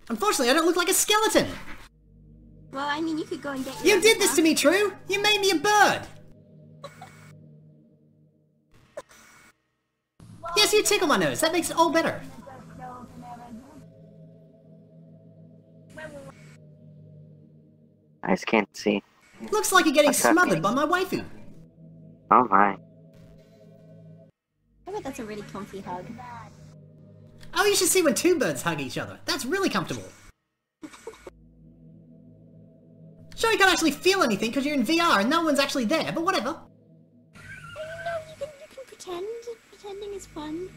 Unfortunately, I don't look like a skeleton. Well, I mean, you could go and get your You did this to me, True! You made me a bird! Yes, you tickle my nose. That makes it all better. I just can't see. Looks like you're getting What's happening? smothered by my waifu. Oh my. I bet that's a really comfy hug. Oh, you should see when two birds hug each other. That's really comfortable. Sure, you can't actually feel anything because you're in VR and no one's actually there, but whatever. You can pretend. Pretending is fun.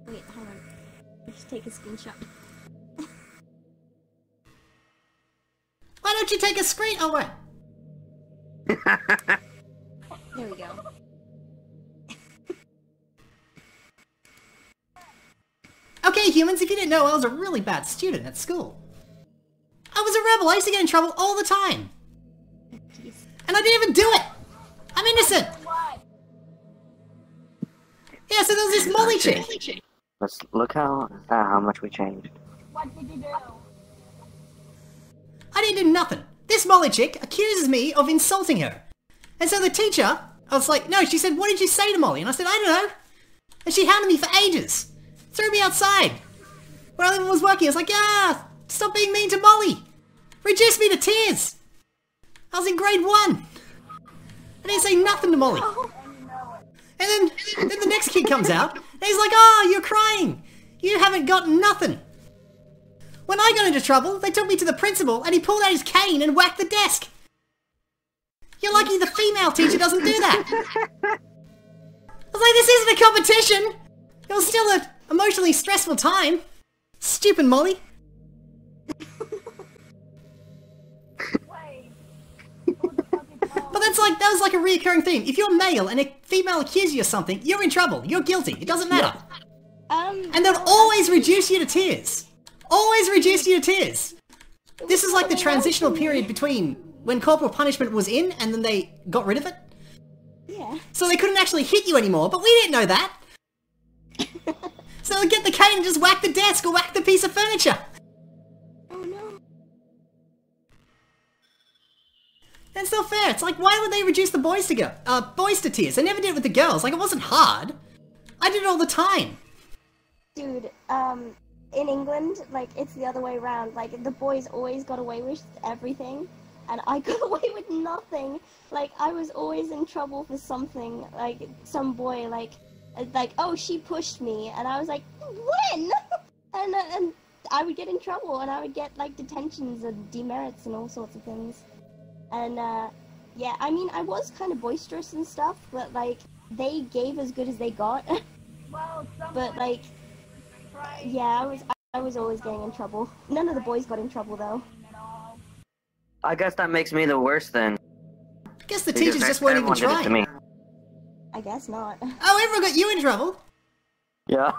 Wait, hold on. I'll just take a screenshot. Why don't you take a screen? Oh, wait. There we go. Okay, humans, if you didn't know, I was a really bad student at school. I was a rebel. I used to get in trouble all the time. Jeez. And I didn't even do it. I'm innocent. Yeah, so there was this Molly chick. Let's look how much we changed. What did you do? I didn't do nothing. This Molly chick accuses me of insulting her. And so the teacher, I was like, no, she said, what did you say to Molly? And I said, I don't know. And she hounded me for ages. Threw me outside. When I was working, I was like, yeah, stop being mean to Molly. Reduce me to tears. I was in grade 1. I didn't say nothing to Molly. And then the next kid comes out, and he's like, oh, you're crying. You haven't got nothing. When I got into trouble, they took me to the principal, and he pulled out his cane and whacked the desk. You're lucky the female teacher doesn't do that. I was like, this isn't a competition. It was still an emotionally stressful time. Stupid Molly. But that was like a reoccurring theme. If you're male and a female accuses you of something, you're in trouble. You're guilty. It doesn't matter. And they'll always reduce you to tears. Always reduce you to tears. This is like the transitional period between when corporal punishment was in and then they got rid of it. Yeah. So they couldn't actually hit you anymore, but we didn't know that. So they'll get the cane and just whack the desk or whack the piece of furniture. Oh no. That's not fair. It's like, why would they reduce the boys to tears? They never did it with the girls. Like, it wasn't hard. I did it all the time. Dude, in England, like, it's the other way around. Like, the boys always got away with everything, and I got away with nothing. Like, I was always in trouble for something. Like, some boy, like, oh, she pushed me, and I was like, when? and I would get in trouble, and I would get, like, detentions and demerits and all sorts of things. And, yeah, I mean, I was kind of boisterous and stuff, but, like, they gave as good as they got. But, like, yeah, I was always getting in trouble. None of the boys got in trouble, though. I guess that makes me the worst then. I guess the teachers just weren't even Everyone did it to trying. me. I guess not. Oh, everyone got you in trouble? Yeah.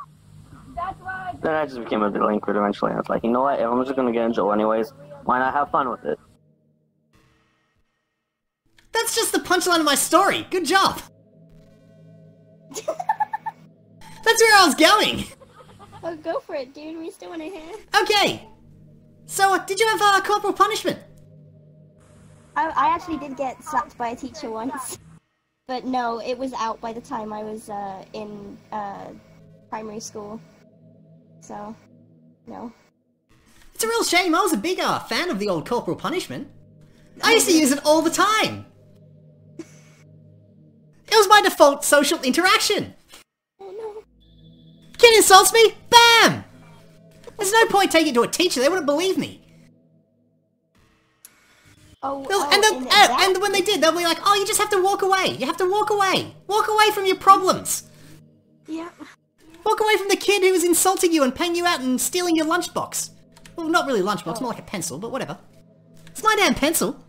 That's right. Then I just became a delinquent eventually. I was like, you know what? If I'm just gonna get in jail anyways, why not have fun with it? That's just the punchline of my story. Good job. That's where I was going. Oh, go for it, dude. We still want to hear. Okay. So, did you have corporal punishment? I actually did get slapped by a teacher once. But no, it was out by the time I was in primary school. So, no. It's a real shame. I was a big fan of the old corporal punishment. I used to use it all the time. It was my default social interaction. Oh no. Kid insults me, bam! There's no point taking it to a teacher, they wouldn't believe me. And when they did, they'll be like, oh, you just have to walk away. You have to walk away. Walk away from your problems. Yeah. Walk away from the kid who was insulting you and paying you out and stealing your lunchbox. Well, not really lunchbox, more like a pencil, but whatever. It's my damn pencil.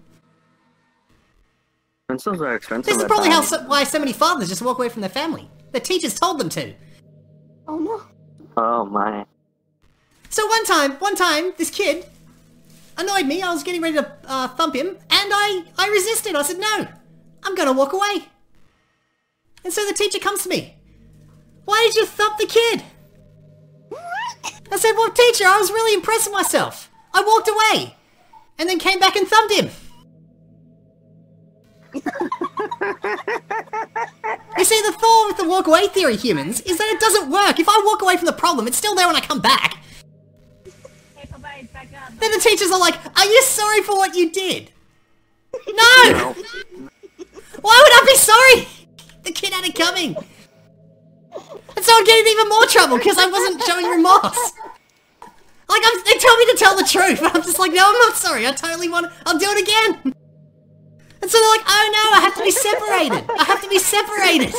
Pencils are expensive. This is probably why so many fathers just walk away from their family. The teachers told them to. Oh no. Oh my. So one time, this kid annoyed me. I was getting ready to thump him, and I resisted. I said, no, I'm gonna walk away. And so the teacher comes to me. Why did you thump the kid? I said, well, teacher, I was really impressed with myself. I walked away. And then came back and thumbed him. You see, the flaw with the walk away theory, humans, is that it doesn't work. If I walk away from the problem, it's still there when I come back. Then the teachers are like, are you sorry for what you did? No! Why would I be sorry? The kid had it coming. And so I'd get in even more trouble because I wasn't showing remorse. Like, they tell me to tell the truth, but I'm just like, no, I'm not sorry. I totally I'll do it again. And so they're like, oh no, I have to be separated. I have to be separated.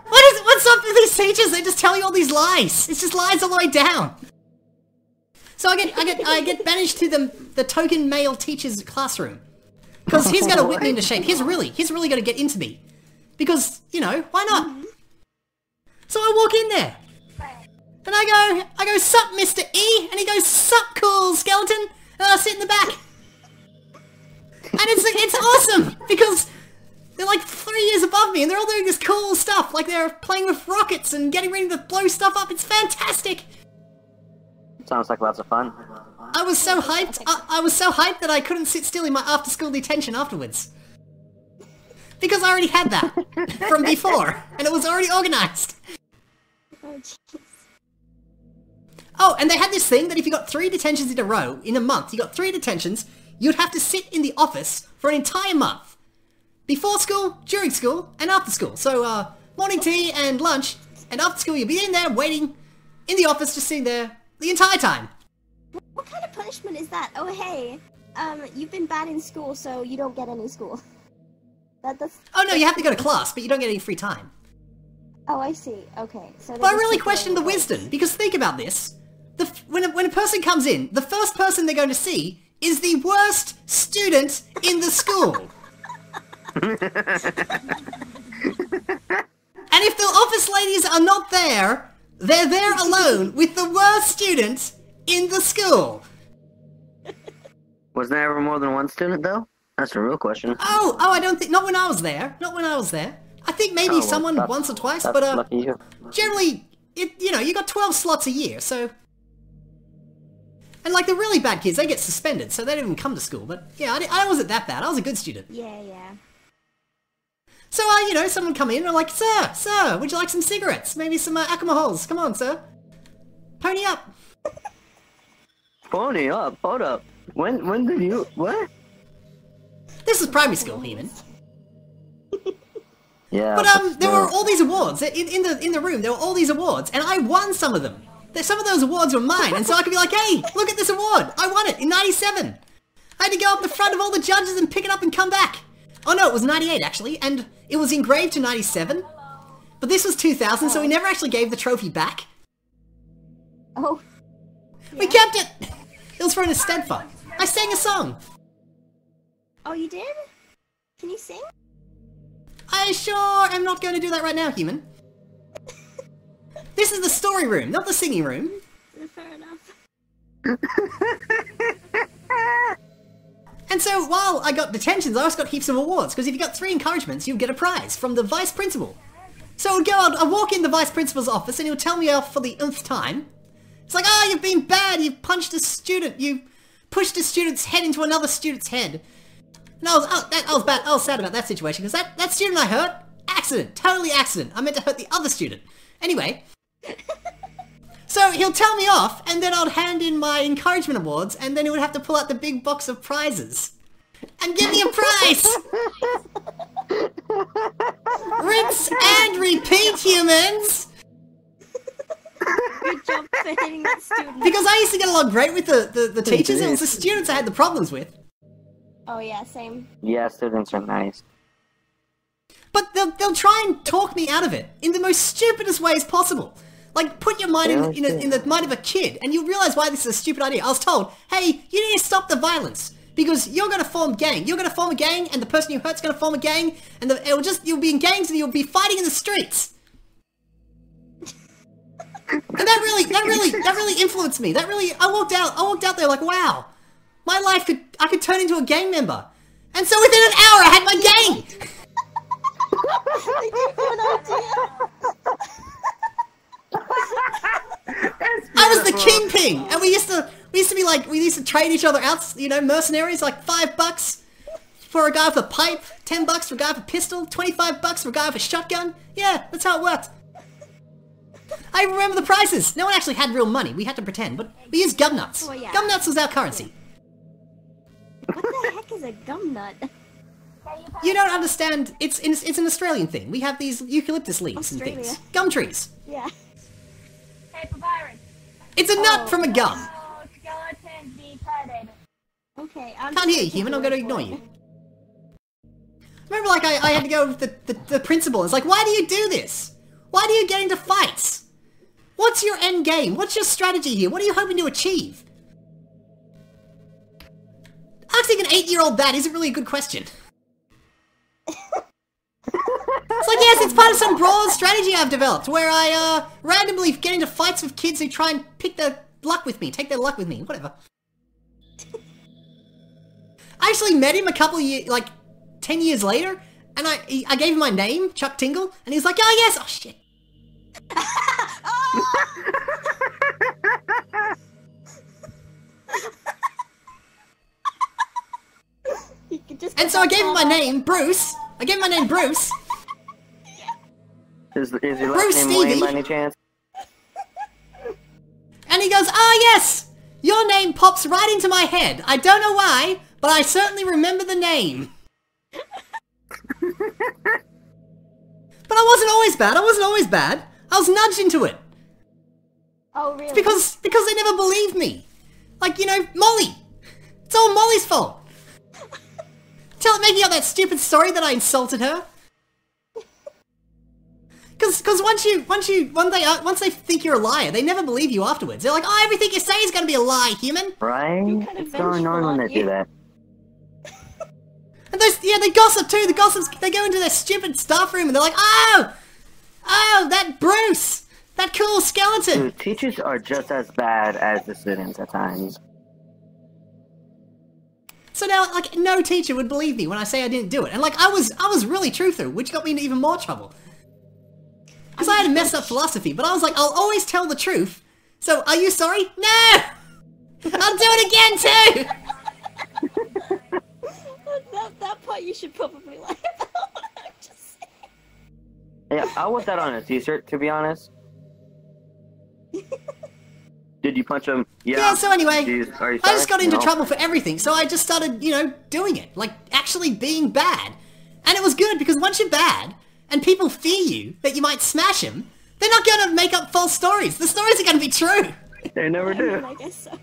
What's up with these teachers? They just tell you all these lies. It's just lies all the way down. So I get banished to the token male teacher's classroom. Because he's gonna whip me into shape. He's really gonna get into me. Because, you know, why not? So I walk in there. And I go, sup, Mr. E? And he goes, sup, cool skeleton? And I sit in the back. And it's awesome! Because they're like 3 years above me and they're all doing this cool stuff. Like they're playing with rockets and getting ready to blow stuff up. It's fantastic! Sounds like lots of fun. I was so hyped. I was so hyped that I couldn't sit still in my after-school detention afterwards. Because I already had that from before. And it was already organised. Oh, jeez. Oh, and they had this thing that if you got 3 detentions in a row, in a month, you got 3 detentions, you'd have to sit in the office for an entire month. Before school, during school, and after school. So, morning tea and lunch, and after school you'll be in there waiting, in the office, just sitting there, the entire time. What kind of punishment is that? Oh, hey, you've been bad in school, so you don't get any school. Oh no, you have to go to class, but you don't get any free time. Oh, I see. Okay. So but I really question the wisdom, because think about this. When a person comes in, the first person they're going to see is the worst student in the school. And if the office ladies are not there, they're there alone with the worst student in the school. Was there ever more than one student, though? That's the real question. Oh, I don't think... Not when I was there. Not when I was there. I think maybe someone once or twice, but lucky you. generally, you know, you got 12 slots a year, so... And like the really bad kids, they get suspended, so they don't even come to school, but yeah, I wasn't that bad. I was a good student. Yeah, yeah. So, you know, someone come in and I'm like, Sir, would you like some cigarettes? Maybe some alcohols? Come on, sir. Pony up. Pony up? Hold up. When did you... What? This is primary school, Heman. Yeah. But there were all these awards in the room. There were all these awards, and I won some of them. Some of those awards were mine, and so I could be like, hey, look at this award. I won it in '97. I had to go up the front of all the judges and pick it up and come back. Oh no, it was '98 actually, and it was engraved to '97. But this was 2000, so we never actually gave the trophy back. Oh. Yeah. We kept it. It was for an estate fund. I sang a song. Oh, you did? Can you sing? I sure am not going to do that right now, Human. This is the story room, not the singing room. Fair enough. And so while I got detentions, I also got heaps of awards, because if you got 3 encouragements, you'd get a prize from the vice principal. So I'd walk in the vice principal's office and he would tell me off for the nth time. It's like, oh, you've been bad, you've punched a student, you pushed a student's head into another student's head. And I was sad about that situation, because that student I hurt, accident, totally accident. I meant to hurt the other student. Anyway, so he'll tell me off, and then I'd hand in my encouragement awards, and then he would have to pull out the big box of prizes. And give me a prize! Rinse and repeat, humans! Good job for hitting that student. Because I used to get along great with the teachers, it was the students I had the problems with. Oh yeah, same. Yeah, students are nice. But they'll try and talk me out of it in the most stupidest ways possible. Like, put your mind in the mind of a kid, and you'll realize why this is a stupid idea. I was told, hey, you need to stop the violence, because you're going to form a gang. You're going to form a gang, and the person you hurt's going to form a gang, and you'll be in gangs, and you'll be fighting in the streets. And that really influenced me. I walked out there like, wow, my life I could turn into a gang member. And so within an hour, I had my gang. They gave you an idea. I the kingpin, and we used to trade each other out, you know, mercenaries, like $5 for a guy with a pipe, $10 for a guy with a pistol, $25 for a guy with a shotgun. Yeah, that's how it worked. I remember the prices. No one actually had real money. We had to pretend, but we used gum nuts. Oh, yeah. Gum nuts was our currency. What the heck is a gum nut? You don't understand. It's an Australian thing. We have these eucalyptus leaves and things. Gum trees. Yeah. Hey, Papyrus. It's a nut from a gum. Oh, skeletons be predated. Okay, Can't hear you, human. I'm going to ignore you. Remember, like, I had to go with the principal. It's like, why do you do this? Why do you get into fights? What's your end game? What's your strategy here? What are you hoping to achieve? Asking an 8-year-old that isn't really a good question. It's like, yes, it's part of some broad strategy I've developed, where I, randomly get into fights with kids who try and pick their luck with me, take their luck with me, whatever. I actually met him a couple of years, like, 10 years later, and I gave him my name, Chuck Tingle, and he's like, oh yes, oh shit. And so I gave him my name, Bruce. I gave him my name, Bruce. Is your Bruce last name Wayne Stevie. by any chance? And he goes, ah yes, your name pops right into my head. I don't know why, but I certainly remember the name. But I wasn't always bad. I wasn't always bad. I was nudged into it. Oh, really? Because they never believed me. Like, you know, Molly. It's all Molly's fault. Making up that stupid story that I insulted her. Because once they think you're a liar, they never believe you afterwards. They're like, oh, everything you say is going to be a lie, human. Right? What's going on when they do that? And they gossip too. The gossips, they go into their stupid staff room and they're like, oh, that Bruce, that cool skeleton. Dude, teachers are just as bad as the students at times. So now, like, no teacher would believe me when I say I didn't do it. And like, I was really truthful, which got me into even more trouble. Because I had a messed up philosophy, but I was like, I'll always tell the truth. So, are you sorry? No! I'll do it again too! that part you should probably lie about. I'm just saying. Yeah, I want that on a t-shirt, to be honest. Did you punch him? Yeah, so anyway, Jeez, are you I just sorry? got into No. trouble for everything, so I just started, you know, doing it. Like, actually being bad. And it was good, because once you're bad, and people fear you, that you might smash them, they're not gonna make up false stories. The stories are gonna be true. They never do. I guess so.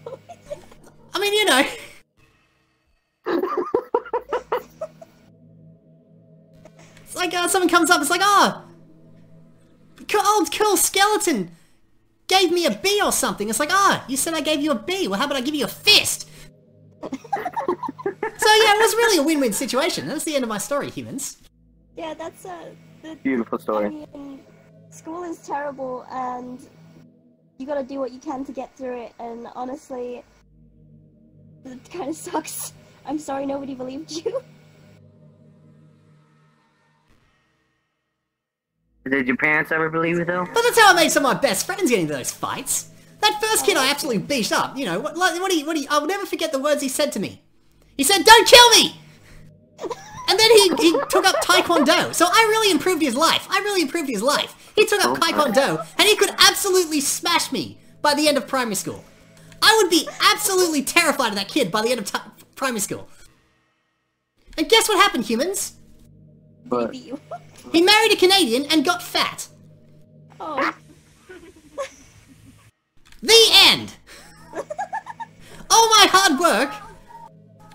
I mean, you know. It's like, someone comes up, it's like, oh, old cool skeleton gave me a B or something. It's like, you said I gave you a B. Well, how about I give you a fist? So yeah, it was really a win-win situation. That's the end of my story, humans. Yeah, that's Beautiful story. I mean, school is terrible, and you gotta do what you can to get through it. And honestly, it kind of sucks. I'm sorry nobody believed you. Did your parents ever believe you though? But that's how I made some of my best friends get into those fights. That first kid I absolutely beached up. You know, I'll never forget the words he said to me. He said, "Don't kill me!" And then he took up Taekwondo. So I really improved his life. He took up Taekwondo, and he could absolutely smash me by the end of primary school. I would be absolutely terrified of that kid by the end of primary school. And guess what happened, humans? But Maybe you. He married a Canadian and got fat. Oh. The end! All my hard work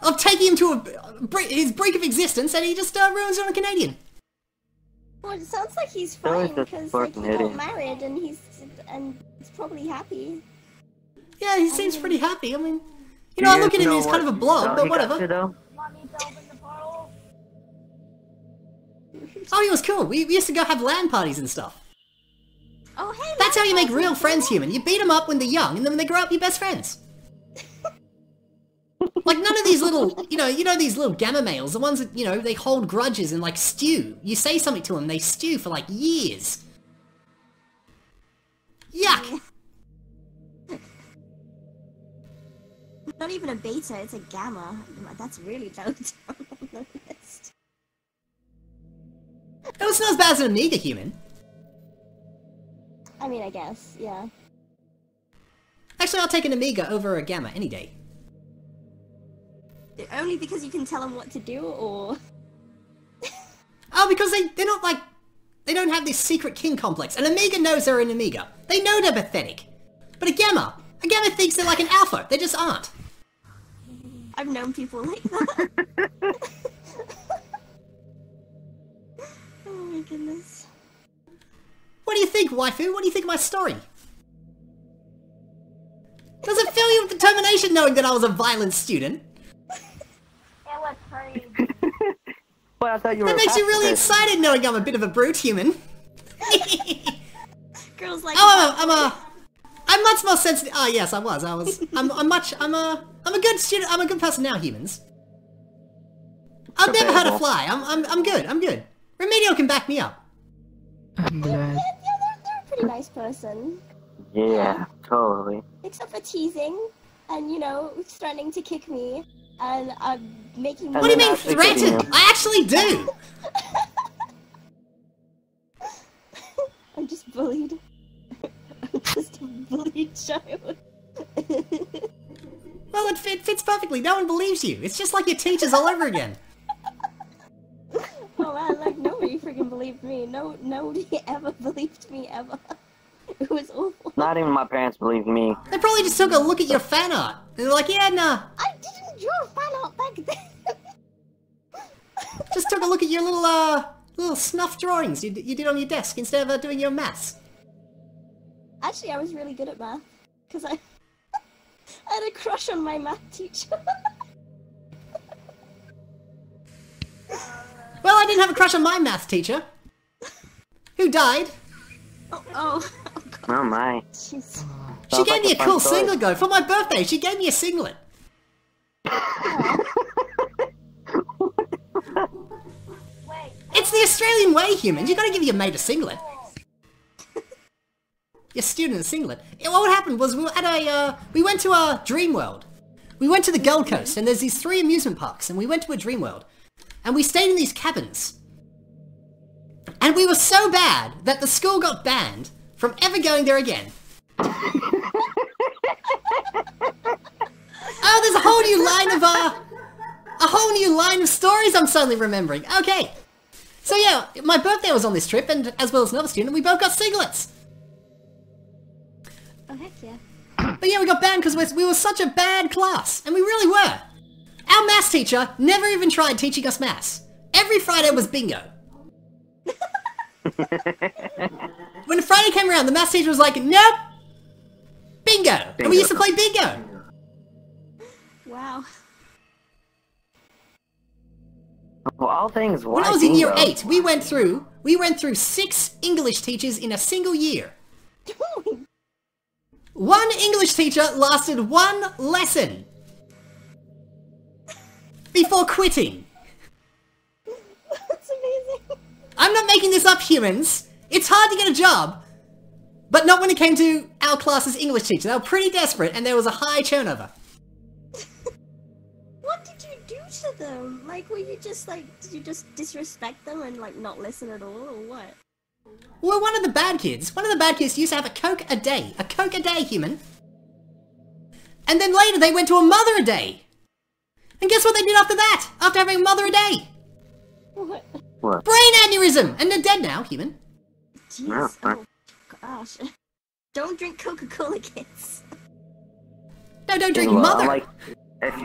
of taking him to his brink of existence, and he just ruins it on a Canadian. Well, it sounds like he's That was fine just because like, he fucking got idiot. married and he's probably happy. Yeah, he seems pretty happy. I mean, you know, I look at him as kind of a blob, but whatever. Want me to open the portal? Oh, he was cool. We used to go have LAN parties and stuff. Oh, hey. That's how you make Laptop. real friends, human. You beat them up when they're young, and then when they grow up, you're best friends. Like, none of these little, you know these little gamma males, the ones that, you know, they hold grudges and, like, stew. You say something to them, they stew for, like, years. Yuck! Not even a beta, it's a gamma. That's really low down on the list. No, it's not as bad as an Amiga human. I mean, I guess, yeah. Actually, I'll take an Amiga over a Gamma any day. Only because you can tell them what to do, or... Oh, because they're not like... They don't have this secret king complex. An Amiga knows they're an Amiga. They know they're pathetic. But a Gamma thinks they're like an alpha. They just aren't. I've known people like that. Oh my goodness. What do you think, waifu? What do you think of my story? Does it fill you with determination knowing that I was a violent student? It was crazy. Well, I thought you were. That makes you really excited knowing I'm a bit of a brute human. Girls like... I'm much more sensitive. Oh yes, I'm a good student. I'm a good person now, humans. I've never hurt a fly. I'm good. Remedial can back me up. I'm glad. Yeah, they're a pretty nice person. Yeah, totally. Except for teasing, and, you know, threatening to kick me, and making me... What do you mean actually threatened? kicking you. I actually do. I'm just bullied. I'm just a bullied child. Well, it fits perfectly. No one believes you. It's just like your teachers all over again. Oh man, like, nobody freaking believed me. Nobody ever believed me, ever. It was awful. Not even my parents believed me. They probably just took a look at your fan art. And they're like, yeah, nah. I didn't draw fan art back then! Just took a look at your little snuff drawings you did on your desk instead of doing your maths. Actually, I was really good at math. Because I had a crush on my math teacher. Well, I didn't have a crush on my math teacher. Who died. Oh. Oh my. Jeez. She Sounds gave like me a a fun cool story. singlet though. For my birthday, she gave me a singlet. Wait. It's the Australian way, humans. You gotta give your mate a singlet. Your student a singlet. What happened was we were at we went to a dream world. We went to the Gold Coast, and there's these 3 amusement parks, and we went to a dream world. And we stayed in these cabins. And we were so bad that the school got banned from ever going there again. Oh, there's a whole new line of stories I'm suddenly remembering. Okay. So yeah, my birthday was on this trip, and as well as another student, we both got singlets. Oh, heck yeah. But yeah, we got banned because we were such a bad class, and we really were. Our maths teacher never even tried teaching us maths. Every Friday was bingo. When Friday came around, the maths teacher was like, nope, bingo. And we used to play bingo. Wow. Well, all things. When I was in year 8, we went through 6 English teachers in a single year. One English teacher lasted 1 lesson before quitting. That's amazing. I'm not making this up, humans. It's hard to get a job, but not when it came to our class's English teacher. They were pretty desperate, and there was a high turnover. What did you do to them? Like, were you just like, did you just disrespect them and like not listen at all, or what? Well, one of the bad kids used to have a Coke a day. A Coke a day, human. And then later they went to a mother a day. And guess what they did after that? After having a mother a day? What? What? Brain aneurysm! And they're dead now, human. Jeez. Oh, gosh. Don't drink Coca-Cola, kids. No, don't drink Well, mother! like,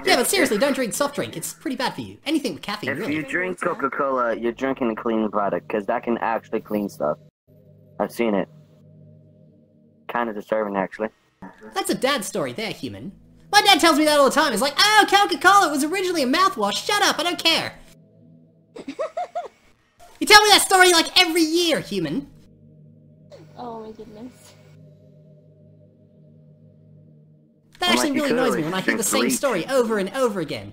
Yeah, but seriously, don't drink soft drink. It's pretty bad for you. Anything with caffeine, if really. you drink Coca-Cola, you're drinking a clean product, because that can actually clean stuff. I've seen it. Kind of disturbing, actually. That's a dad story there, human. My dad tells me that all the time. He's like, oh, Coca-Cola was originally a mouthwash. Shut up, I don't care. You tell me that story like every year, human. Oh my goodness. That Well, actually like you really could, annoys me like, when I hear drink the same bleach. story over and over again.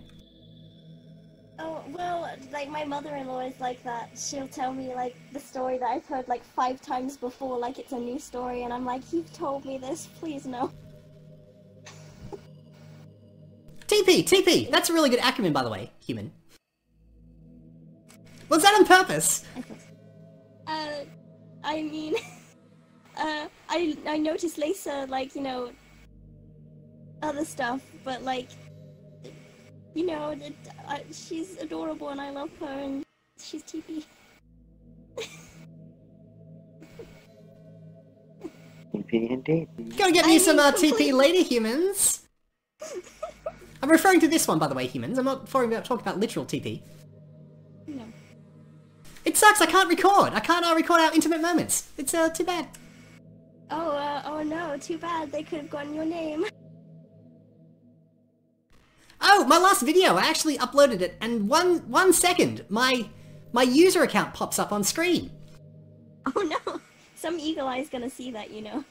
Oh, well, like, my mother-in-law is like that. She'll tell me, like, the story that I've heard, like, 5 times before, like it's a new story, and I'm like, you've told me this, please no. TP, TP. That's a really good acronym, by the way, human. Was that on purpose? I mean, I noticed Lisa, like, you know, other stuff, but, like, you know, she's adorable and I love her and she's TP. TP indeed. Gotta get me some TP later, humans. I'm referring to this one, by the way, humans. I'm not talking about literal TP. No. It sucks, I can't record. I can't record our intimate moments. It's too bad. Oh no, too bad. They could have gotten your name. Oh, my last video, I actually uploaded it, and one second, my user account pops up on screen. Oh no, some eagle eye's gonna see that, you know.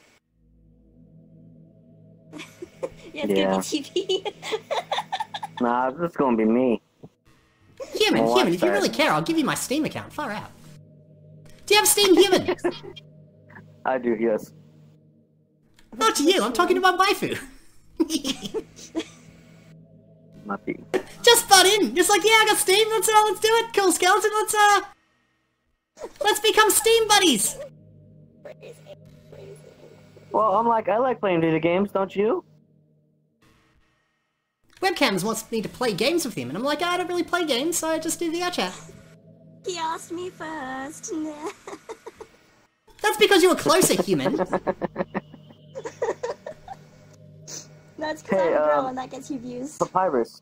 Yeah, it's gonna be TP. Nah, this is gonna be me. Human, if you really care, I'll give you my Steam account. Far out. Do you have Steam, human? I do, yes. Not to you, I'm talking to my waifu. Might be. Just butt in! Just like, yeah, I got Steam, let's do it! Cool skeleton, let's become Steam buddies! Well, I like playing video games, don't you? Webcams wants me to play games with him, and I'm like, I don't really play games, so I just do VR chat. He asked me first. That's because you were closer, human. That's because I'm a girl and that gets you views. Papyrus.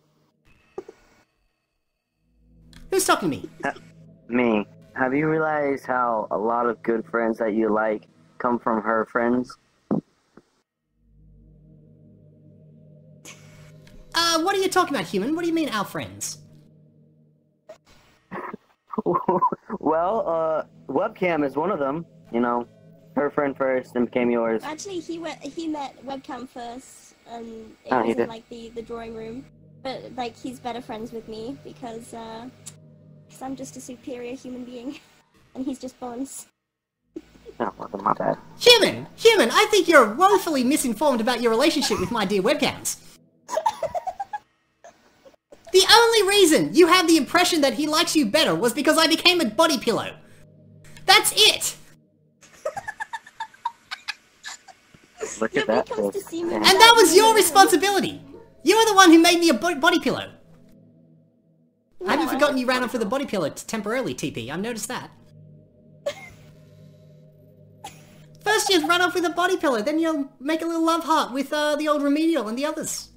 Who's talking to me? Me. Have you realized how a lot of good friends that you like come from her friends? What are you talking about, human? What do you mean, our friends? Well, Webcam is one of them. You know, her friend first, then became yours. Actually, he met Webcam first, and it Oh, was he in did? like the drawing room. But like, he's better friends with me because I'm just a superior human being, and he's just bones. Oh, well, my bad. Human! I think you're woefully misinformed about your relationship with my dear Webcams. The only reason you have the impression that he likes you better was because I became a body pillow. That's it! Look Yeah, at but that. he comes to see me. And that was your responsibility! You were the one who made me a body pillow. I haven't forgotten you ran off with a body pillow temporarily, TP. I've noticed that. First you run off with a body pillow, then you'll make a little love heart with the old Remedial and the others.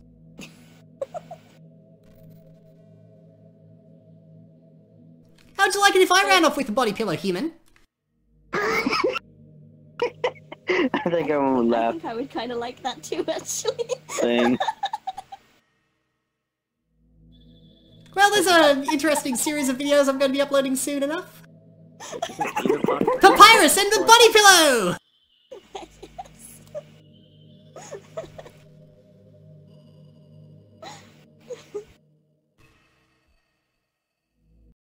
How'd you like it if I ran off with a body pillow, human? I think everyone would I laugh. think I would kind of like that too, actually. Same. Well, there's an interesting series of videos I'm going to be uploading soon enough. Papyrus and the body pillow!